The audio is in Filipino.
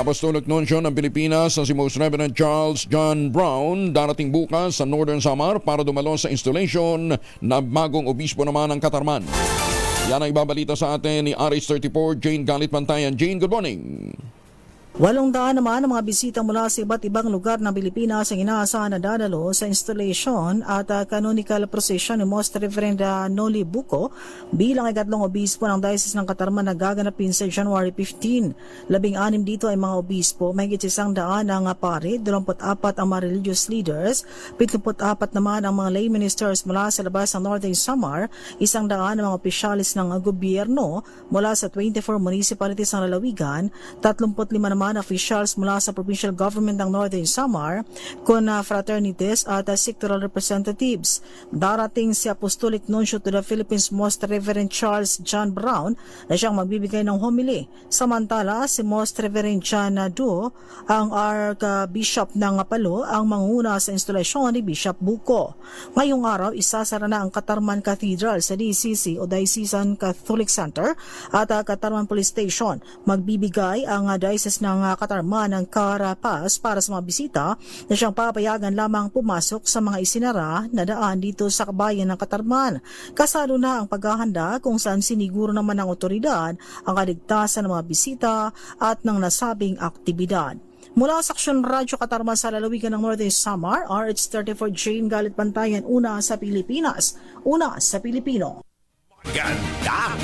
Apostolic Nuncio ng Pilipinas na si Most Reverend Charles John Brown darating bukas sa Northern Samar para dumalo sa installation na bagong obispo naman ng Katarman. Yan ang ibabalita sa atin ni RH34 Jane Galit Pantayan. Jane, good morning. 800 naman ang mga bisita mula sa iba't ibang lugar ng Pilipinas ang inaasahan na dadalo sa installation at canonical procession ni Most Reverend Noli Bucco bilang ikatlong obispo ng Diocese ng Katarman na gaganapin sa January 15. 16 dito ay mga obispo, mahigit 100 ang pare, 24 ang mga religious leaders, 74 naman ang mga lay ministers mula sa labas ng Northern Samar, 100 ang mga opisyalis ng gobyerno mula sa 24 municipalities ng lalawigan, 35 naman officials mula sa provincial government ng Northern Samar, con fraternities at sectoral representatives. Darating si Apostolic Nuncio to the Philippines Most Reverend Charles John Brown na siyang magbibigay ng homily. Samantala, si Most Reverend John Duo, ang Archbishop ng Palo, ang manguna sa instalasyon ni Bishop Bucco. Ngayong araw, isasara na ang Katarman Cathedral sa DCC o Diocesan Catholic Center at Katarman Police Station. Magbibigay ang Diocese ng Katarman ng Carapas para sa mga bisita na siyang papayagan lamang pumasok sa mga isinara na daan dito sa kabayan ng Katarman. Kasalo na ang paghahanda kung saan siniguro naman ng otoridad ang kaligtasan ng mga bisita at ng nasabing aktibidad. Mula sa Aksyon Radyo Katarman sa lalawigan ng Northern Samar, RH34 Jane Galit Pantayan, una sa Pilipinas, una sa Pilipino. Ganda